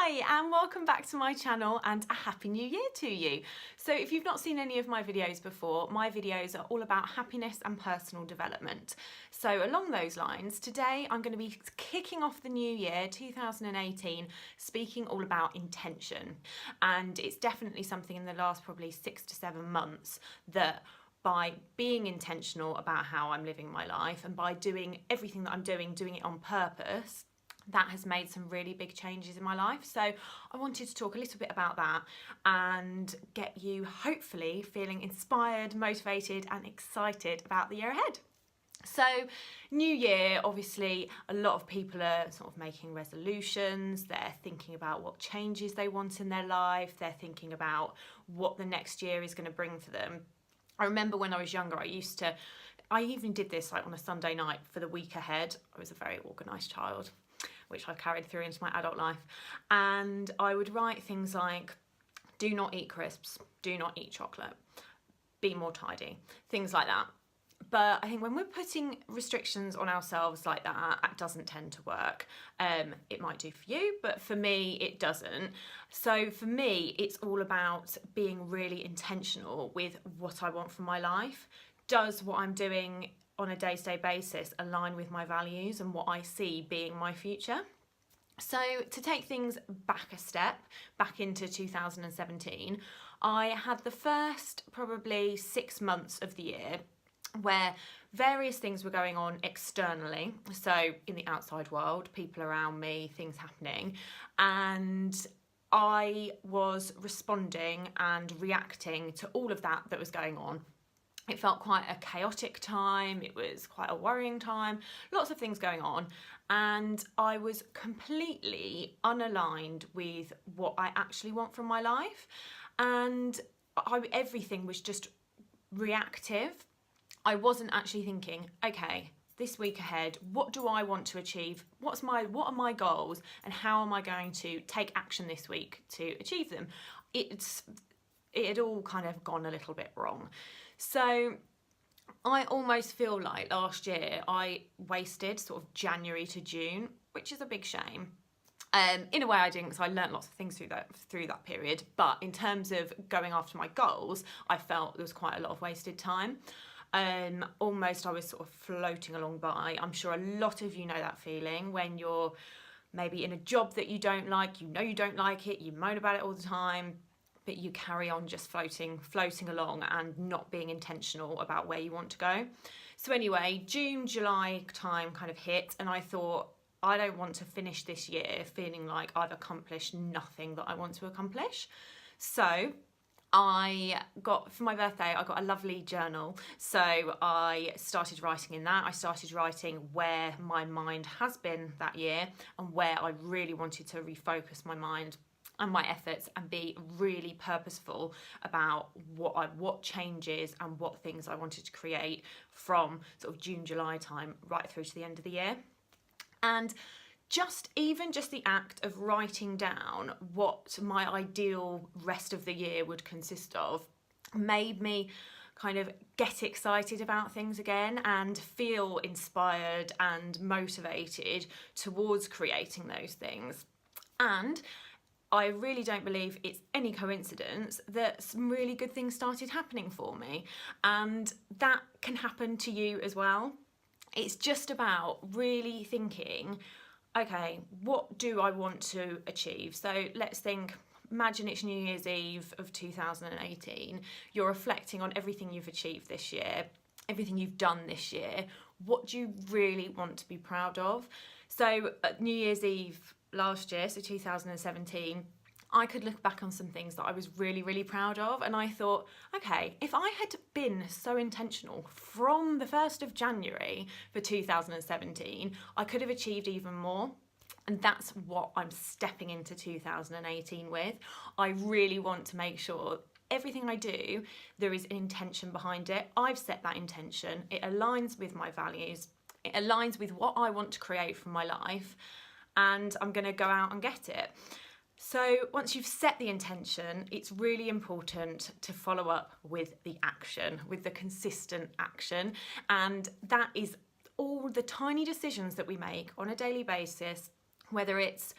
Hi and welcome back to my channel and a happy new year to you. So if you've not seen any of my videos before, my videos are all about happiness and personal development. So along those lines, today I'm going to be kicking off the new year 2018 speaking all about intention, and it's definitely something in the last probably 6 to 7 months that by being intentional about how I'm living my life and by doing everything that I'm doing it on purpose, that has made some really big changes in my life. So I wanted to talk a little bit about that and get you hopefully feeling inspired, motivated and excited about the year ahead. So new year, obviously a lot of people are sort of making resolutions, they're thinking about what changes they want in their life, they're thinking about what the next year is going to bring for them. I remember when I was younger, I even did this like on a Sunday night for the week ahead. I was a very organised child, which I've carried through into my adult life. And I would write things like, do not eat crisps, do not eat chocolate, be more tidy, things like that. But I think when we're putting restrictions on ourselves like that, that doesn't tend to work. It might do for you, but for me, it doesn't. So for me, it's all about being really intentional with what I want from my life. Does what I'm doing on a day-to-day basis align with my values and what I see being my future? So to take things back a step, back into 2017, I had the first probably 6 months of the year where various things were going on externally, so in the outside world, people around me, things happening, and I was responding and reacting to all of that was going on. It felt quite a chaotic time, it was quite a worrying time, lots of things going on, and I was completely unaligned with what I actually want from my life, and everything was just reactive. I wasn't actually thinking, okay, this week ahead, what do I want to achieve? What are my goals and how am I going to take action this week to achieve them? It had all kind of gone a little bit wrong. So I almost feel like last year I wasted sort of January to June, which is a big shame. In a way I didn't, because I learnt lots of things through that period, but in terms of going after my goals, I felt there was quite a lot of wasted time. Almost I was sort of floating along by. I'm sure a lot of you know that feeling when you're maybe in a job that you don't like, you know you don't like it, you moan about it all the time, but you carry on just floating along and not being intentional about where you want to go. So anyway, June, July time kind of hit, and I thought, I don't want to finish this year feeling like I've accomplished nothing that I want to accomplish. So for my birthday, I got a lovely journal. So I started writing in that. I started writing where my mind has been that year and where I really wanted to refocus my mind and my efforts and be really purposeful about what changes and what things I wanted to create from sort of June, July time right through to the end of the year. And even just the act of writing down what my ideal rest of the year would consist of made me kind of get excited about things again and feel inspired and motivated towards creating those things. And I really don't believe it's any coincidence that some really good things started happening for me, and that can happen to you as well. It's just about really thinking, okay, what do I want to achieve? So let's imagine it's New Year's Eve of 2018. You're reflecting on everything you've achieved this year, everything you've done this year. What do you really want to be proud of? So at New Year's Eve last year, so 2017, I could look back on some things that I was really, really proud of, and I thought, okay, if I had been so intentional from the 1st of January for 2017, I could have achieved even more. And that's what I'm stepping into 2018 with. I really want to make sure everything I do, there is an intention behind it. I've set that intention. It aligns with my values. It aligns with what I want to create from my life, and I'm going to go out and get it. So once you've set the intention, it's really important to follow up with the action, with the consistent action. And that is all the tiny decisions that we make on a daily basis, whether it's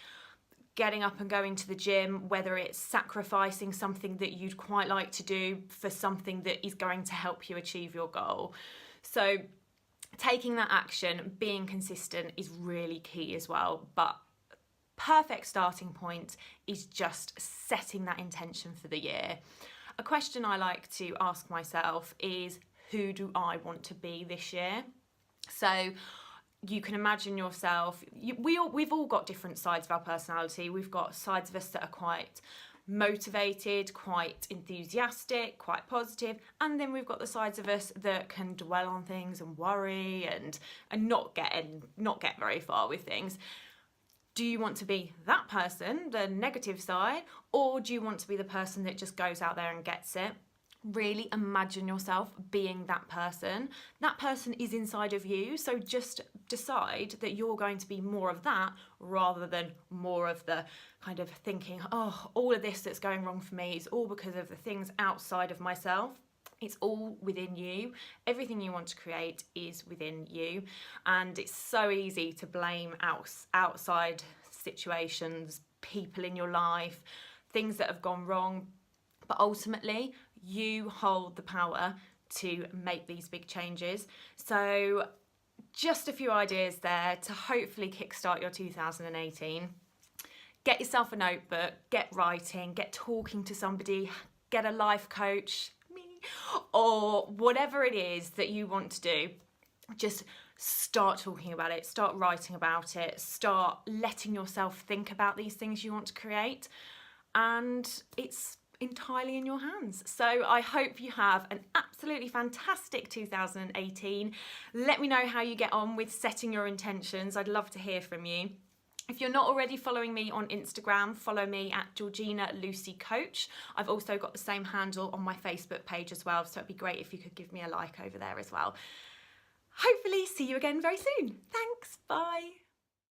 getting up and going to the gym, whether it's sacrificing something that you'd quite like to do for something that is going to help you achieve your goal. So taking that action, being consistent is really key as well. But perfect starting point is just setting that intention for the year. A question I like to ask myself is, who do I want to be this year? So you can imagine yourself, we've all got different sides of our personality. We've got sides of us that are quite motivated, quite enthusiastic, quite positive, and then we've got the sides of us that can dwell on things and worry and not get very far with things. Do you want to be that person, the negative side, or do you want to be the person that just goes out there and gets it? Really imagine yourself being that person. That person is inside of you, so just decide that you're going to be more of that rather than more of the kind of thinking, oh, all of this that's going wrong for me is all because of the things outside of myself. It's all within you. Everything you want to create is within you, and it's so easy to blame outside situations, people in your life, things that have gone wrong, but ultimately you hold the power to make these big changes. So just a few ideas there to hopefully kickstart your 2018. Get yourself a notebook, get writing, get talking to somebody, get a life coach, me, or whatever it is that you want to do. Just start talking about it, start writing about it, start letting yourself think about these things you want to create, and it's entirely in your hands. So I hope you have an absolutely fantastic 2018. Let me know how you get on with setting your intentions. I'd love to hear from you. If you're not already following me on Instagram, follow me at Georgina Lucy Coach. I've also got the same handle on my Facebook page as well, so it'd be great if you could give me a like over there as well. Hopefully see you again very soon. Thanks, bye.